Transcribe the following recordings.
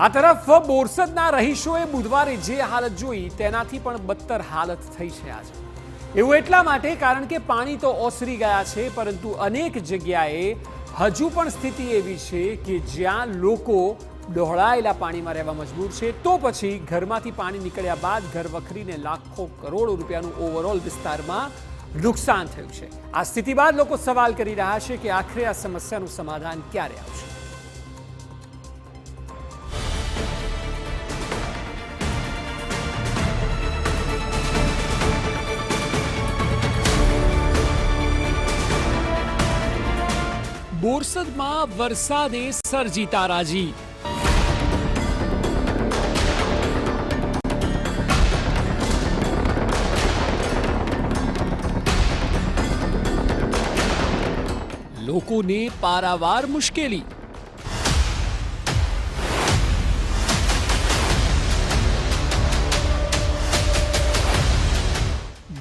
આ તરફ બોરસદના રહીશોએ બુધવારે જે હાલત જોઈ તેનાથી પણ બદતર હાલત થઈ છે આજે. એવું એટલા માટે કારણ કે પાણી તો ઓસરી ગયા છે, પરંતુ અનેક જગ્યાએ હજુ પણ સ્થિતિ એવી છે કે જ્યાં લોકો ડહોળાયેલા પાણીમાં રહેવા મજબૂર છે. તો પછી ઘરમાંથી પાણી નીકળ્યા બાદ ઘર વખરીને લાખો કરોડો રૂપિયાનું ઓવરઓલ વિસ્તારમાં નુકસાન થયું છે. આ સ્થિતિ બાદ લોકો સવાલ કરી રહ્યા છે કે આખરે આ સમસ્યાનું સમાધાન ક્યારે આવશે. બોરસદમાં વરસાદે સર્જી તારાજી. લોકોને પારાવાર મુશ્કેલી.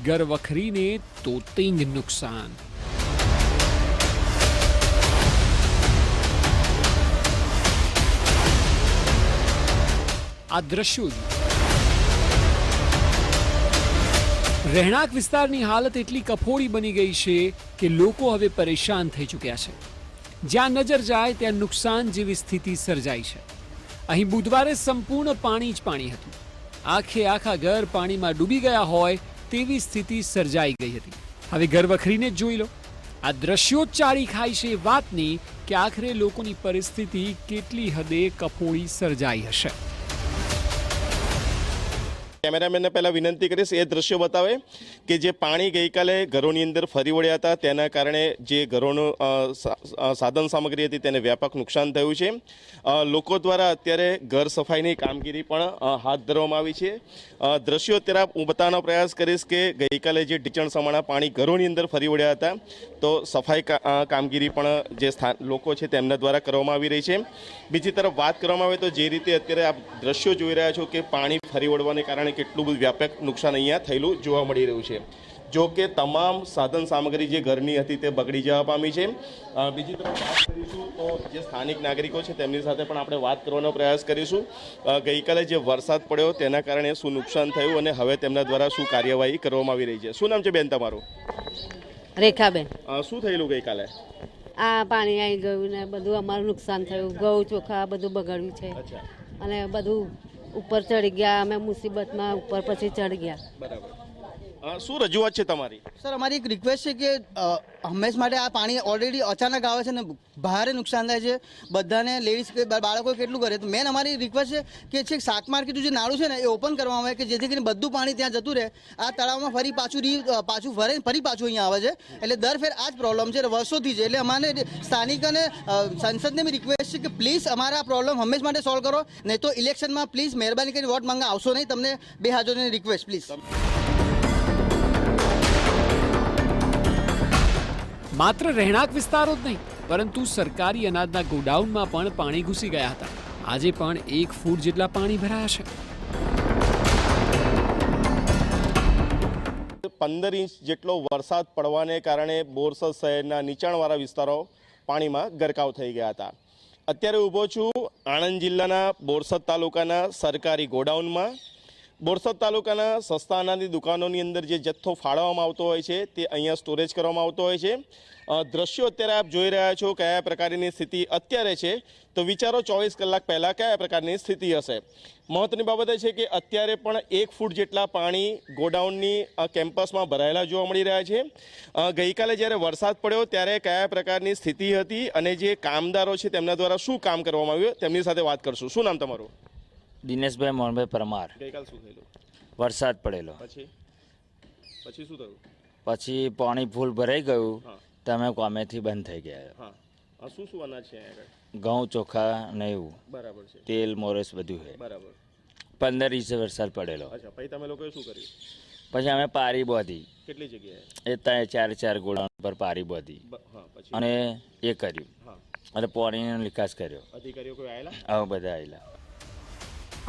ઘરવખરીને તોતિંગ નુકસાન. આ દ્રશ્યો રહેણાંક વિસ્તારની હાલત એટલી કફોડી બની ગઈ છે કે લોકો હવે પરેશાન થઈ ચૂક્યા છે. જ્યાં નજર જાય ત્યાં નુકસાન જેવી સ્થિતિ સર્જાઈ છે. અહીં બુધવારે સંપૂર્ણ પાણી જ પાણી હતું. આખે આખા ઘર પાણીમાં ડૂબી ગયા હોય તેવી સ્થિતિ સર્જાઈ ગઈ હતી. હવે ઘર વખરીને જ જોઈ લો. આ દ્રશ્યો જ ચાળી ખાય છે વાતની કે આખરે લોકોની પરિસ્થિતિ કેટલી હદે કફોડી સર્જાઈ હશે. કેમેરામેનને પહેલાં વિનંતી કરીશ એ દ્રશ્યો બતાવે કે જે પાણી ગઈકાલે ઘરોની અંદર ફરી વળ્યા હતા, તેના કારણે જે ઘરોનું સાધન સામગ્રી હતી તેને વ્યાપક નુકસાન થયું છે. લોકો દ્વારા અત્યારે ઘર સફાઈની કામગીરી પણ હાથ ધરવામાં આવી છે. દ્રશ્યો અત્યારે હું બતાવવાનો પ્રયાસ કરીશ કે ગઈકાલે જે ઢીચણ સમાણા પાણી ઘરોની અંદર ફરી વળ્યા હતા, તો સફાઈ કામગીરી પણ જે લોકો છે તેમના દ્વારા કરવામાં આવી રહી છે. બીજી તરફ વાત કરવામાં આવે તો જે રીતે અત્યારે આપ દ્રશ્યો જોઈ રહ્યા છો કે પાણી ફરી વળવાને કારણે કેટલું બધું વ્યાપક નુકસાન અહીંયા થયેલું જોવા મળી રહ્યું છે. જો કે તમામ સાધન સામગ્રી જે ઘરની હતી તે બગડી જવા પામી છે. બીજી તરફ વાત કરીશું તો જે સ્થાનિક નાગરિકો છે તેમની સાથે પણ આપણે વાત કરવાનો પ્રયાસ કરીશું. ગઈકાલે જે વરસાદ પડ્યો તેના કારણે શું નુકસાન થયું અને હવે તેમના દ્વારા શું કાર્યવાહી કરવામાં આવી રહી છે. શું નામ છે બેન તમારું? રેખાબેન. શું થયેલું ગઈકાલે? આ પાણી આવી ગયું ને બધું અમારું નુકસાન થયું. ઘઉં ચોખા બધું બગડ્યું છે અને બધું ઉપર ચડી ગયા. અમે મુસીબતમાં ઉપર પછી ચડી ગયા. બરાબર. શું રજૂઆત છે તમારી? સર, અમારી એક રિક્વેસ્ટ છે કે હંમેશ માટે આ પાણી ઓલરેડી અચાનક આવે છે ને ભારે નુકસાન થાય છે બધાને, લેડીઝ કે બાળકો કેટલું કરે. તો મેન અમારી રિક્વેસ્ટ છે કે છેક શાક માર્કેટનું જે નાળું છે ને એ ઓપન કરવામાં આવે કે જેથી કરીને બધું પાણી ત્યાં જતું રહે. આ તળાવમાં ફરી પાછું ફરે ફરી પાછું અહીંયા આવે છે. એટલે દર ફેર આ જ પ્રોબ્લેમ છે વર્ષોથી છે. એટલે અમારે સ્થાનિક અને સંસદને બી રિક્વેસ્ટ છે કે પ્લીઝ અમારા પ્રોબ્લેમ હંમેશ માટે સોલ્વ કરો, નહીં તો ઇલેક્શનમાં પ્લીઝ મહેરબાની કરીને વોટ માંગવા આવશો નહીં. તમને બે હાથ જોડીને રિક્વેસ્ટ પ્લીઝ. માત્ર રહેણાંક વિસ્તારો જ નહીં, પરંતુ સરકારી અનાજના ગોડાઉનમાં પણ પાણી ઘૂસી ગયા હતા. આજે પણ 1 ફૂટ જેટલા પાણી ભરાયા છે. 15 ઇંચ જેટલો વરસાદ પડવાને કારણે બોરસદ શહેરના નીચાણવાળા વિસ્તારો પાણીમાં ગરકાવ થઈ ગયા હતા. અત્યારે ઊભો છું આણંદ જિલ્લાના બોરસદ તાલુકાના સરકારી ગોડાઉનમાં. બોરસદ તાલુકાના સસ્તા અનાજની દુકાનોની અંદર જે જથ્થો ફાળવવામાં આવતો હોય છે તે અહીંયા સ્ટોરેજ કરવામાં આવતો હોય છે. દ્રશ્યો અત્યારે આપ જોઈ રહ્યા છો કયા પ્રકારની સ્થિતિ અત્યારે છે, તો વિચારો 24 કલાક પહેલાં કયા પ્રકારની સ્થિતિ હશે. મહત્વની બાબત એ છે કે અત્યારે પણ 1 ફૂટ જેટલા પાણી ગોડાઉનની કેમ્પસમાં ભરાયેલા જોવા મળી રહ્યા છે. ગઈકાલે જ્યારે વરસાદ પડ્યો ત્યારે કયા પ્રકારની સ્થિતિ હતી અને જે કામદારો છે તેમના દ્વારા શું કામ કરવામાં આવ્યું તેમની સાથે વાત કરશું. શું નામ તમારું? દિનેશભાઈ મોહનભાઈ પરમાર. ગઈકાલ શું થયેલું? વરસાદ પડેલો. પછી શું થયું? પછી પાણી ફૂલ ભરાઈ ગયું, તમે કોમેથી બંધ થઈ ગયા. શું શું અનાજ છે આગળ? ઘઉં ચોખા ને એવું. બરાબર છે. તેલ મોરસ બધું છે. બરાબર. 15 ઇંચ વરસાદ પડેલો. અચ્છા, પછી તમે લોકોએ શું કર્યું? પછી અમે પારી બાંધી. કેટલી જગ્યાએ? એ ત્યાં 4 ગોડાઉન પર પારી બાંધી અને એ કર્યું અને પાણીનો નિકાસ કર્યો. અધિકારીઓ કોઈ આવેલા? હવે બધા આવેલા.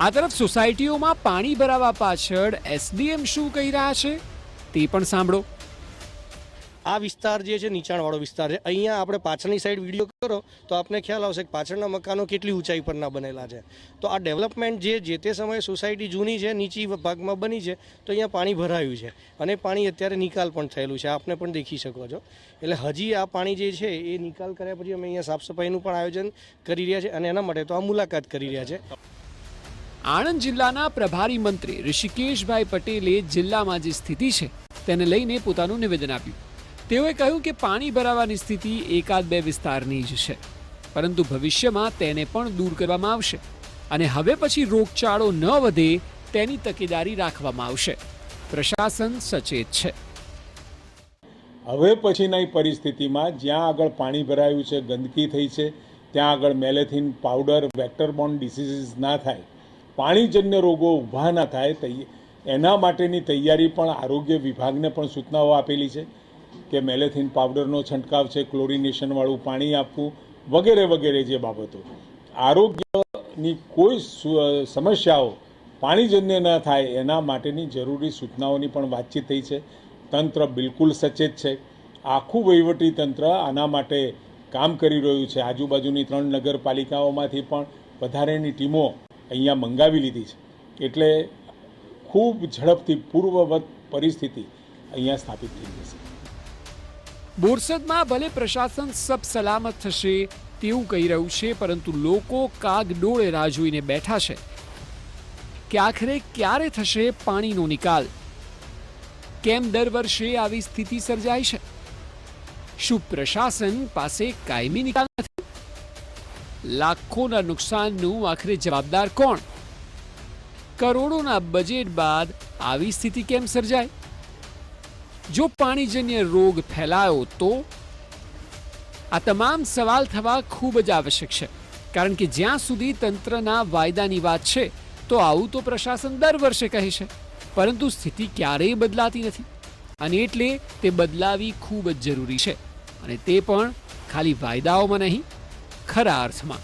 આ તરફ સોસાયટીઓમાં પાણી ભરાવા પાછળ એસડીએમ શું કહી રહ્યા છે તે પણ સાંભળો. આ વિસ્તાર જે છે નીચાણવાળો વિસ્તાર છે. અહીંયા આપણે પાછળની સાઈડ વિડીયો કરો તો આપને ખ્યાલ આવશે કે પાછળના મકાનો કેટલી ઊંચાઈ પરના બનેલા છે. તો આ ડેવલપમેન્ટ જે તે સમયે સોસાયટી જૂની છે, નીચી ભાગમાં બની છે, તો અહીંયા પાણી ભરાયું છે અને પાણી અત્યારે નિકાલ પણ થયેલું છે, આપને પણ દેખી શકો છો. એટલે હજી આ પાણી જે છે એ નિકાલ કર્યા પછી અમે અહીંયા સાફ સફાઈનું પણ આયોજન કરી રહ્યા છે અને એના માટે તો આ મુલાકાત કરી રહ્યા છે. આણંદ જિલ્લાના પ્રભારી મંત્રી ઋષિકેશભાઈ પટેલે જિલ્લામાં જે સ્થિતિ છે તેને લઈને પોતાનું નિવેદન આપ્યું. તેઓએ કહ્યું કે પાણી ભરાવાની સ્થિતિ એકાદ બે વિસ્તારની જ છે, પરંતુ ભવિષ્યમાં તેને પણ દૂર કરવામાં આવશે અને હવે પછી રોગચાળો ન વધે તેની તકેદારી રાખવામાં આવશે. પ્રશાસન સચેત છે. હવે પછીની પરિસ્થિતિમાં જ્યાં આગળ પાણી ભરાયું છે, ગંદકી થઈ છે, ત્યાં આગળ મેલેથિન પાવડર, વેક્ટરબોર્ન ડિસીઝીસ ના થાય, પાણીજન્ય રોગો ઊભા ના થાય, એના માટેની તૈયારી પણ આરોગ્ય વિભાગને પણ સૂચનાઓ આપેલી છે કે મેલેથિન પાવડરનો છંટકાવ છે, ક્લોરિનેશનવાળું પાણી આપવું વગેરે વગેરે જે બાબતો. આરોગ્યની કોઈ સમસ્યાઓ પાણીજન્ય ન થાય એના માટેની જરૂરી સૂચનાઓની પણ વાતચીત થઈ છે. તંત્ર બિલકુલ સચેત છે. આખું વહીવટી તંત્ર આના માટે કામ કરી રહ્યું છે. આજુબાજુની 3 નગરપાલિકાઓમાંથી પણ વધારેની ટીમો અહીંયા મંગાવી લીધી છે. એટલે ખૂબ ઝડપથી પૂર્વવત પરિસ્થિતિ અહીંયા સ્થાપિત થઈ જશે. બોરસદમાં ભલે પ્રશાસન સબ સલામત થશે તેવું કહી રહ્યું છે, પરંતુ લોકો કાગડોળે રાહ જોઈને બેઠા છે કે આખરે ક્યારે થશે પાણીનો નિકાલ. કેમ દર વર્ષે આવી સ્થિતિ સર્જાય છે? શું પ્રશાસન પાસે કાયમી નિકાલ નથી? લાખોના નુકસાનનું આખરે જવાબદાર કોણ? કરોડોના બજેટ બાદ આવી સ્થિતિ કેમ સર્જાય? જો પાણીજન્ય રોગ ફેલાયો તો? આ તમામ સવાલ થવા ખૂબ જ આવશ્યક છે, કારણ કે જ્યાં સુધી તંત્રના વાયદાની વાત છે તો આવું તો પ્રશાસન દર વર્ષે કહે છે, પરંતુ સ્થિતિ ક્યારેય બદલાતી નથી અને એટલે તે બદલાવી ખૂબ જ જરૂરી છે, અને તે પણ ખાલી વાયદાઓમાં નહીં, ખરા અર્થમાં.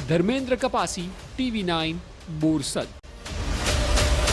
ધર્મેન્દ્ર કપાસી, TV9, બોરસદ.